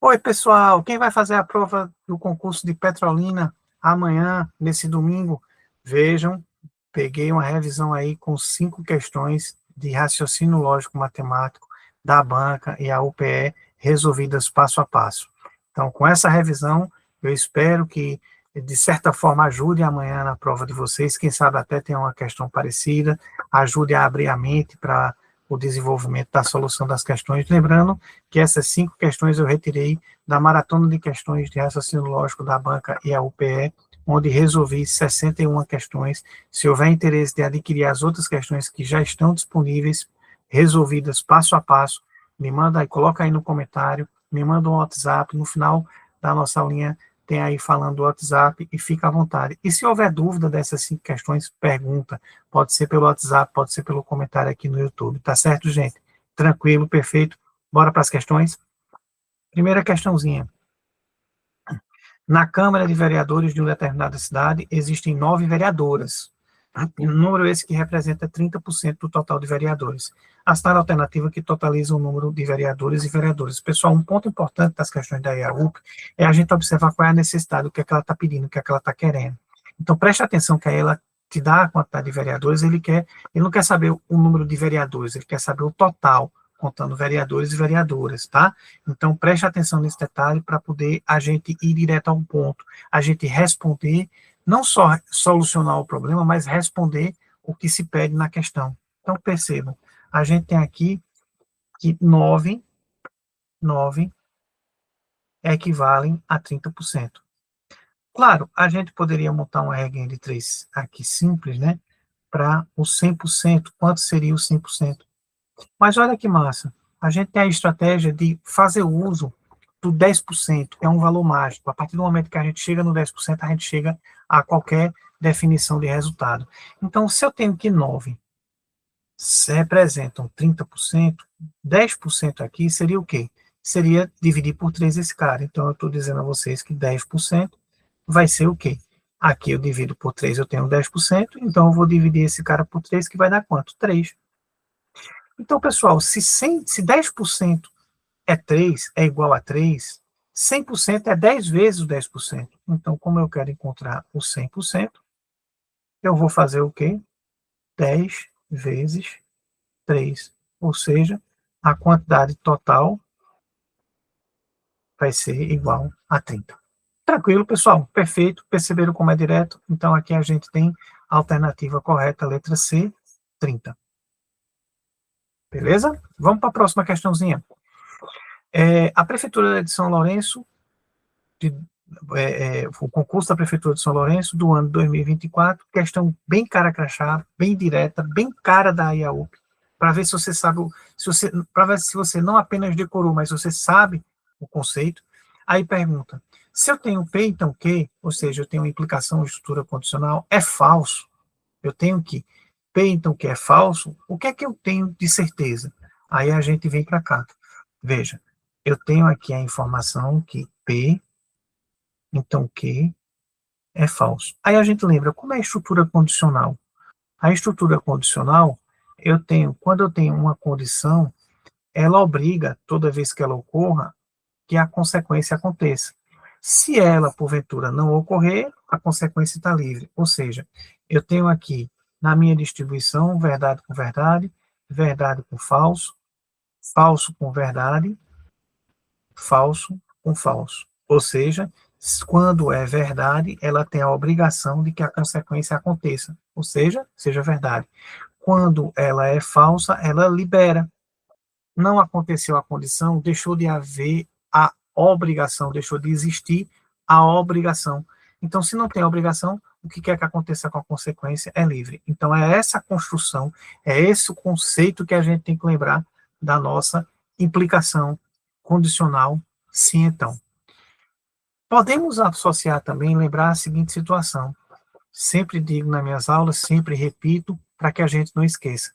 Oi, pessoal, quem vai fazer a prova do concurso de Petrolina amanhã, nesse domingo? Vejam, peguei uma revisão aí com 5 questões de raciocínio lógico matemático da banca e a UPE resolvidas passo a passo. Então, com essa revisão, eu espero que, de certa forma, ajude amanhã na prova de vocês, quem sabe até tenha uma questão parecida, ajude a abrir a mente para o desenvolvimento da solução das questões. Lembrando que essas 5 questões eu retirei da maratona de questões de raciocínio lógico da banca e a UPE, onde resolvi 61 questões. Se houver interesse de adquirir as outras questões que já estão disponíveis, resolvidas passo a passo, me manda aí, coloca aí no comentário, me manda um WhatsApp, no final da nossa aulinha tem aí falando do WhatsApp e fica à vontade. E se houver dúvida dessas 5 questões, pergunta. Pode ser pelo WhatsApp, pode ser pelo comentário aqui no YouTube. Tá certo, gente? Tranquilo, perfeito. Bora para as questões? Primeira questãozinha. Na Câmara de Vereadores de uma determinada cidade, existem 9 vereadoras. Um número esse que representa 30% do total de vereadores. A cidade alternativa que totaliza o número de vereadores e vereadoras. Pessoal, um ponto importante das questões da IAUP é a gente observar qual é a necessidade, o que é que ela está pedindo, o que é que ela está querendo. Então, preste atenção que aí ela te dá a quantidade de vereadores, ele não quer saber o número de vereadores, ele quer saber o total, contando vereadores e vereadoras, tá? Então, preste atenção nesse detalhe para poder a gente ir direto ao ponto, a gente responder, não só solucionar o problema, mas responder o que se pede na questão. Então, percebam, a gente tem aqui que 9 equivalem a 30%. Claro, a gente poderia montar uma regrinha de 3 aqui simples, né? Para o 100%, quanto seria o 100%? Mas olha que massa, a gente tem a estratégia de fazer uso do 10%, que é um valor mágico. A partir do momento que a gente chega no 10%, a gente chega a qualquer definição de resultado. Então, se eu tenho que 9 representam 30%, 10% aqui seria o quê? Seria dividir por 3 esse cara. Então, eu estou dizendo a vocês que 10% vai ser o quê? Aqui eu divido por 3, eu tenho 10%, então eu vou dividir esse cara por 3, que vai dar quanto? 3. Então, pessoal, se 10% é 3, é igual a 3, 100% é 10 vezes o 10%. Então, como eu quero encontrar o 100%, eu vou fazer o quê? 10 vezes 3. Ou seja, a quantidade total vai ser igual a 30. Tranquilo, pessoal? Perfeito. Perceberam como é direto? Então, aqui a gente tem a alternativa correta, letra C, 30. Beleza? Vamos para a próxima questãozinha. A Prefeitura de São Lourenço, o concurso da Prefeitura de São Lourenço do ano 2024, questão bem cara crachá, bem direta, bem cara da IAUP, para ver se você sabe, para ver se você não apenas decorou, mas você sabe o conceito. Aí pergunta, se eu tenho P, então Q, ou seja, eu tenho implicação de estrutura condicional, é falso. Eu tenho que P, então Q é falso, o que é que eu tenho de certeza? Aí a gente vem para cá. Veja, eu tenho aqui a informação que P, então Q é falso. Aí a gente lembra, como é a estrutura condicional? A estrutura condicional, quando eu tenho uma condição, ela obriga, toda vez que ela ocorra, que a consequência aconteça. Se ela, porventura, não ocorrer, a consequência está livre. Ou seja, eu tenho aqui, na minha distribuição, verdade com verdade, verdade com falso, falso com verdade, falso com falso. Ou seja, quando é verdade, ela tem a obrigação de que a consequência aconteça, ou seja, seja verdade. Quando ela é falsa, ela libera. Não aconteceu a condição, deixou de haver a obrigação, deixou de existir a obrigação. Então, se não tem obrigação, o que quer que aconteça com a consequência é livre. Então, é essa construção, é esse o conceito que a gente tem que lembrar da nossa implicação condicional, sim, então. Podemos associar também, lembrar a seguinte situação. Sempre digo nas minhas aulas, sempre repito, para que a gente não esqueça.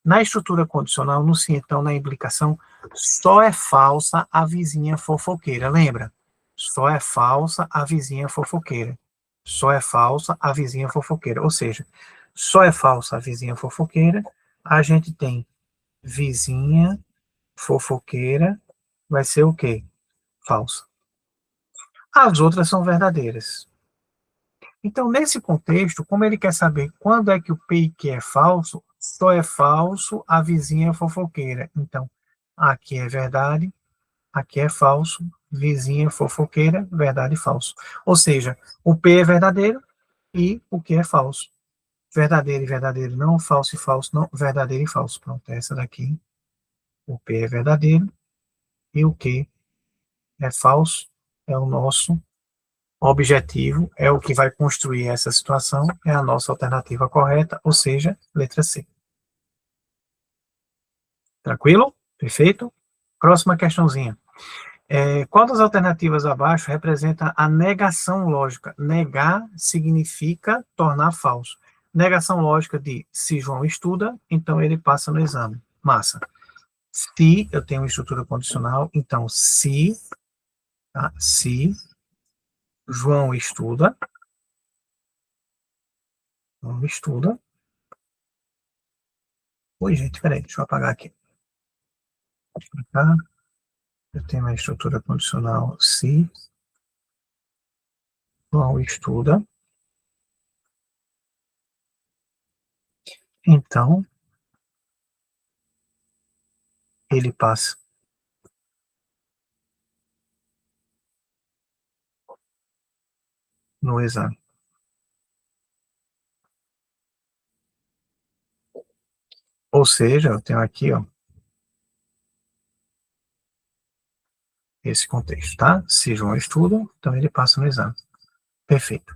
Na estrutura condicional, no sim, então, na implicação, só é falsa a vizinha fofoqueira, lembra? Só é falsa a vizinha fofoqueira. Só é falsa a vizinha fofoqueira. Ou seja, só é falsa a vizinha fofoqueira, a gente tem vizinha fofoqueira, vai ser o quê? falsa. As outras são verdadeiras. Então, nesse contexto, como ele quer saber quando é que o P e Q é falso, só é falso a vizinha fofoqueira. Então, aqui é verdade, aqui é falso, vizinha fofoqueira, verdade e falso. Ou seja, o P é verdadeiro e o Q é falso. Verdadeiro e verdadeiro não, falso e falso não, verdadeiro e falso. Pronto, essa daqui. O P é verdadeiro e o Q é falso. É o nosso objetivo, é o que vai construir essa situação, é a nossa alternativa correta, ou seja, letra C. Tranquilo? Perfeito? Próxima questãozinha. Qual das alternativas abaixo representa a negação lógica? Negar significa tornar falso. Negação lógica de se João estuda, então ele passa no exame. Massa. Se eu tenho estrutura condicional, então se João estuda, Oi, gente, peraí, deixa eu apagar aqui. Tá? Eu tenho uma estrutura condicional se João estuda, então ele passa no exame. Ou seja, eu tenho aqui, ó, esse contexto, tá? Se João estuda, então ele passa no exame. Perfeito.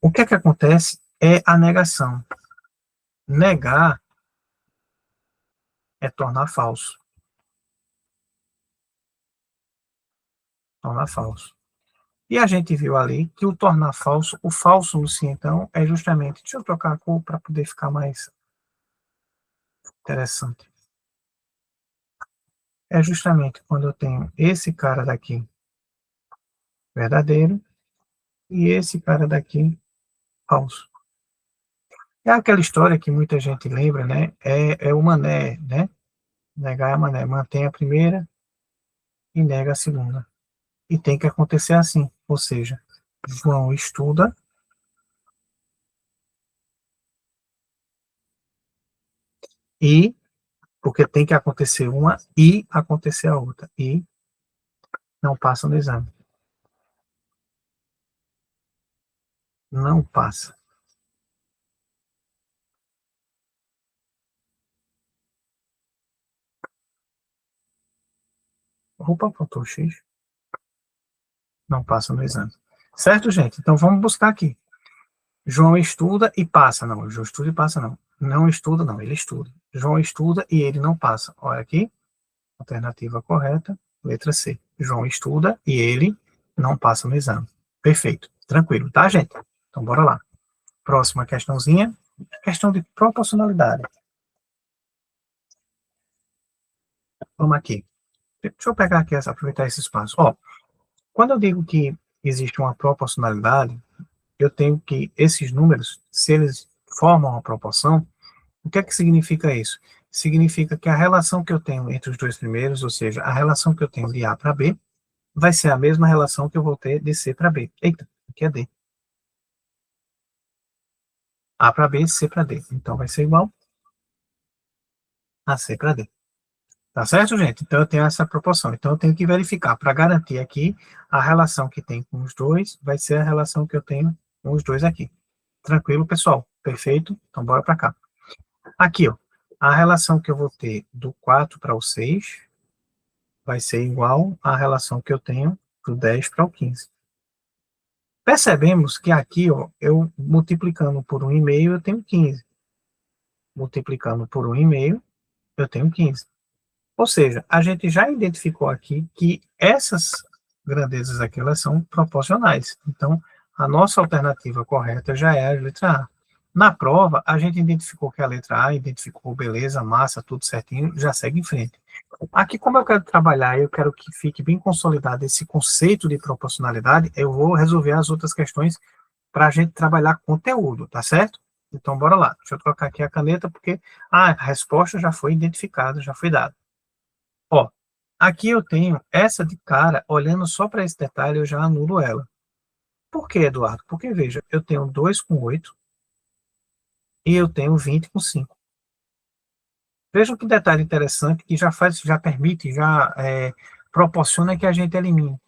O que é que acontece é a negação. Negar é tornar falso. Tornar falso. E a gente viu ali que o tornar falso, o falso no si, então, é justamente... Deixa eu trocar a cor para poder ficar mais interessante. É justamente quando eu tenho esse cara daqui verdadeiro e esse cara daqui falso. É aquela história que muita gente lembra, né? É o mané, né? Negar é a mané. Mantém a primeira e nega a segunda. E tem que acontecer assim. Ou seja, João estuda e, porque tem que acontecer uma e acontecer a outra. E não passa no exame. Não passa. Opa, faltou o X. Não passa no exame. Certo, gente? Então vamos buscar aqui. João estuda e passa. Não, João estuda e passa, não. Não estuda, não, ele estuda. João estuda e ele não passa. Olha aqui. Alternativa correta, letra C. João estuda e ele não passa no exame. Perfeito. Tranquilo, tá, gente? Então, bora lá. Próxima questãozinha. Questão de proporcionalidade. Vamos aqui. Deixa eu pegar aqui, aproveitar esse espaço. Ó, quando eu digo que existe uma proporcionalidade, eu tenho que esses números, se eles formam uma proporção, o que é que significa isso? Significa que a relação que eu tenho entre os dois primeiros, ou seja, a relação que eu tenho de A para B, vai ser a mesma relação que eu vou ter de C para B. Eita, aqui é D. A para B, C para D. Então, vai ser igual a C para D. Tá certo, gente? Então, eu tenho essa proporção. Então, eu tenho que verificar, para garantir aqui, a relação que tem com os dois vai ser a relação que eu tenho com os dois aqui. Tranquilo, pessoal? Perfeito? Então, bora para cá. Aqui, ó, a relação que eu vou ter do 4 para o 6 vai ser igual à relação que eu tenho do 10 para o 15. Percebemos que aqui, ó, eu multiplicando por 1,5, eu tenho 15. Multiplicando por 1,5, eu tenho 15. Ou seja, a gente já identificou aqui que essas grandezas aqui, elas são proporcionais. Então, a nossa alternativa correta já é a letra A. Na prova, a gente identificou que a letra A, identificou beleza, massa, tudo certinho, já segue em frente. Aqui, como eu quero trabalhar, eu quero que fique bem consolidado esse conceito de proporcionalidade, eu vou resolver as outras questões para a gente trabalhar conteúdo, tá certo? Então, bora lá. Deixa eu trocar aqui a caneta, porque a resposta já foi identificada, já foi dada. Ó, Aqui eu tenho essa de cara, olhando só para esse detalhe, eu já anulo ela. Por que, Eduardo? Porque, veja, eu tenho 2 com 8 e eu tenho 20 com 5. Veja que detalhe interessante que já permite, proporciona que a gente elimine.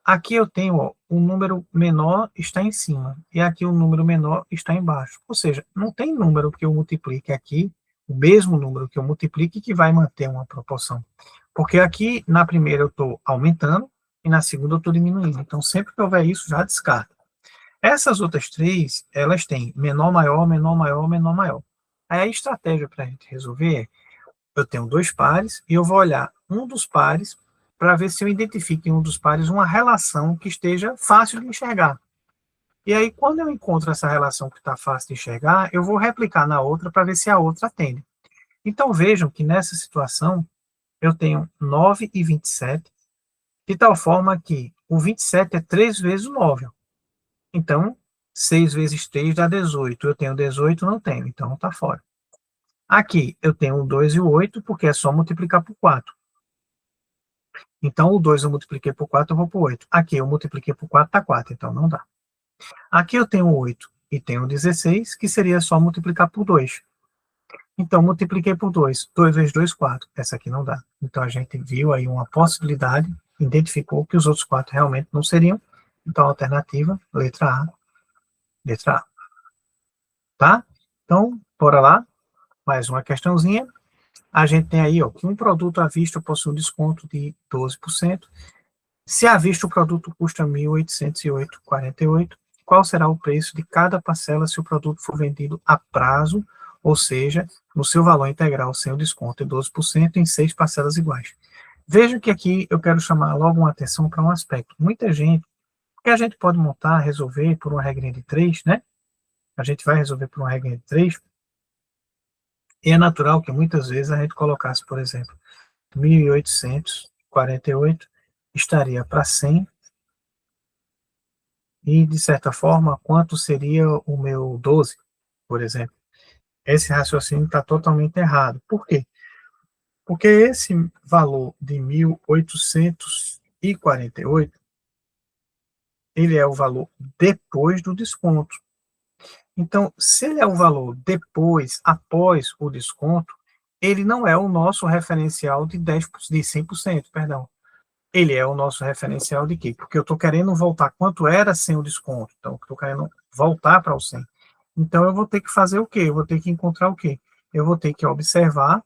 Aqui eu tenho, ó, um número menor está em cima e aqui o número menor está embaixo. Ou seja, não tem número que eu multiplique aqui, o mesmo número que eu multiplique, que vai manter uma proporção. Porque aqui na primeira eu estou aumentando e na segunda eu estou diminuindo. Então, sempre que houver isso, já descarta. Essas outras três, elas têm menor, maior, menor, maior, menor, maior. Aí a estratégia para a gente resolver é, eu tenho dois pares e eu vou olhar um dos pares para ver se eu identifico em um dos pares uma relação que esteja fácil de enxergar. E aí, quando eu encontro essa relação que está fácil de enxergar, eu vou replicar na outra para ver se a outra atende. Então, vejam que nessa situação, eu tenho 9 e 27, de tal forma que o 27 é 3 vezes o 9. Então, 6 vezes 3 dá 18. Eu tenho 18, não tenho, então está fora. Aqui, eu tenho o 2 e o 8, porque é só multiplicar por 4. Então, o 2 eu multipliquei por 4, eu vou para o 8. Aqui, eu multipliquei por 4, está 4, então não dá. Aqui eu tenho 8 e tenho 16, que seria só multiplicar por 2. Então, multipliquei por 2. 2 vezes 2, 4. Essa aqui não dá. Então, a gente viu aí uma possibilidade, identificou que os outros 4 realmente não seriam. Então, a alternativa, letra A. Letra A. Tá? Então, bora lá. Mais uma questãozinha. A gente tem aí, ó, que um produto à vista possui um desconto de 12%. Se à vista o produto custa R$ 1.808,48, qual será o preço de cada parcela se o produto for vendido a prazo, ou seja, no seu valor integral sem o desconto de 12% em 6 parcelas iguais? Veja que aqui eu quero chamar logo uma atenção para um aspecto. Muita gente, que a gente pode montar, resolver por uma regrinha de 3, né? A gente vai resolver por uma regrinha de 3, e é natural que muitas vezes a gente colocasse, por exemplo, 1.848 estaria para 100, e, de certa forma, quanto seria o meu 12, por exemplo. Esse raciocínio está totalmente errado. Por quê? Porque esse valor de 1.848, ele é o valor depois do desconto. Então, se ele é o valor depois, após o desconto, ele não é o nosso referencial de 100%, perdão. Ele é o nosso referencial de quê? Porque eu estou querendo voltar quanto era sem o desconto. Então, eu estou querendo voltar para o 100. Então, eu vou ter que fazer o quê? Eu vou ter que encontrar o quê? Eu vou ter que observar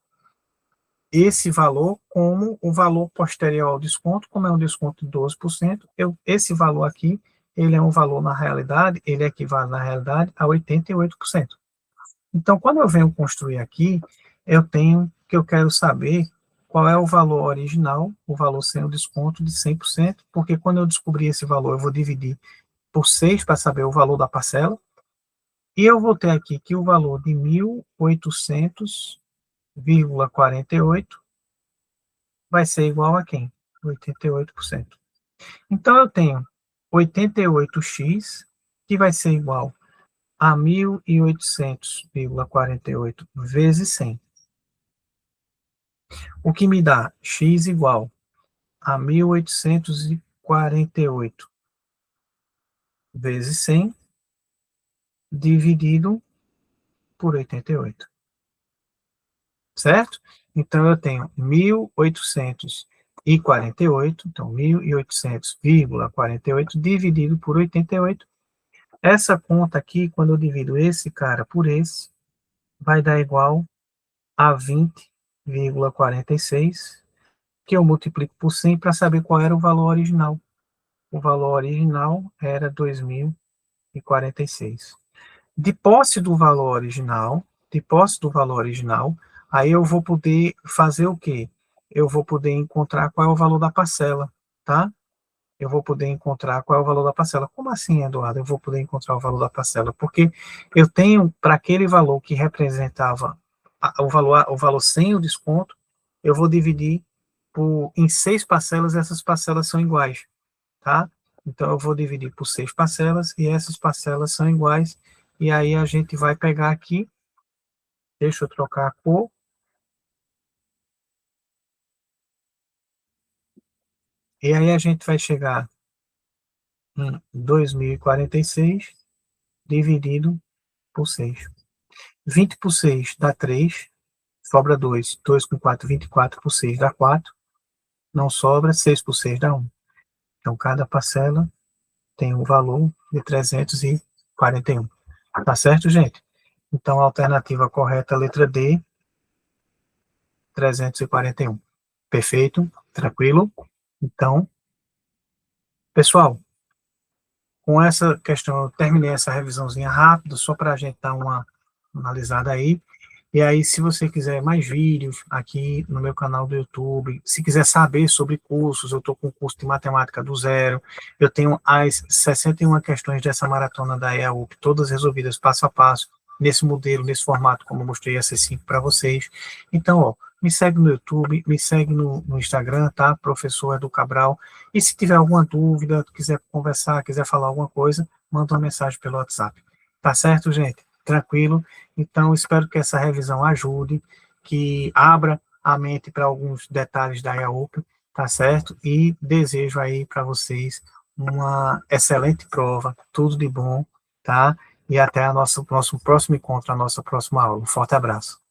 esse valor como o valor posterior ao desconto, como é um desconto de 12%, esse valor aqui, ele é um valor na realidade, ele equivale na realidade a 88%. Então, quando eu venho construir aqui, eu quero saber qual é o valor original, o valor sem o desconto de 100%, porque quando eu descobrir esse valor, eu vou dividir por 6 para saber o valor da parcela, e eu vou ter aqui que o valor de 1.800,48 vai ser igual a quem? 88%. Então, eu tenho 88x, que vai ser igual a 1.800,48 vezes 100. O que me dá x igual a 1.848 vezes 100 dividido por 88. Certo? Então, eu tenho 1.848, então 1.800,48 dividido por 88. Essa conta aqui, quando eu divido esse cara por esse, vai dar igual a 20,46, que eu multiplico por 100 para saber qual era o valor original. O valor original era 2.046. De posse do valor original, aí eu vou poder fazer o quê? Eu vou poder encontrar qual é o valor da parcela, tá? Eu vou poder encontrar qual é o valor da parcela. Como assim, Eduardo? Eu vou poder encontrar o valor da parcela? Porque eu tenho, para aquele valor que representava o valor sem o desconto, eu vou dividir em 6 parcelas, e essas parcelas são iguais, tá? Então, eu vou dividir por 6 parcelas, e essas parcelas são iguais, e aí a gente vai pegar aqui, deixa eu trocar a cor, E aí a gente vai chegar em 2046 dividido por 6. 20 por 6 dá 3, sobra 2. 2 com 4, 24 por 6 dá 4. Não sobra, 6 por 6 dá 1. Então, cada parcela tem um valor de 341. Tá certo, gente? Então, a alternativa correta, letra D, 341. Perfeito? Tranquilo? Então, pessoal, com essa questão, eu terminei essa revisãozinha rápida, só para a gente dar uma analisada aí. E aí, se você quiser mais vídeos aqui no meu canal do YouTube, se quiser saber sobre cursos, eu estou com o curso de matemática do zero, eu tenho as 61 questões dessa maratona da EAUP, todas resolvidas passo a passo, nesse modelo, nesse formato, como eu mostrei essas 5 para vocês. Então, ó, me segue no YouTube, me segue no Instagram, tá? Professor Edu Cabral. E se tiver alguma dúvida, quiser conversar, quiser falar alguma coisa, manda uma mensagem pelo WhatsApp. Tá certo, gente? Tranquilo? Então, espero que essa revisão ajude, que abra a mente para alguns detalhes da IAUP, tá certo? E desejo aí para vocês uma excelente prova, tudo de bom, tá? E até nosso próximo encontro, a nossa próxima aula. Um forte abraço.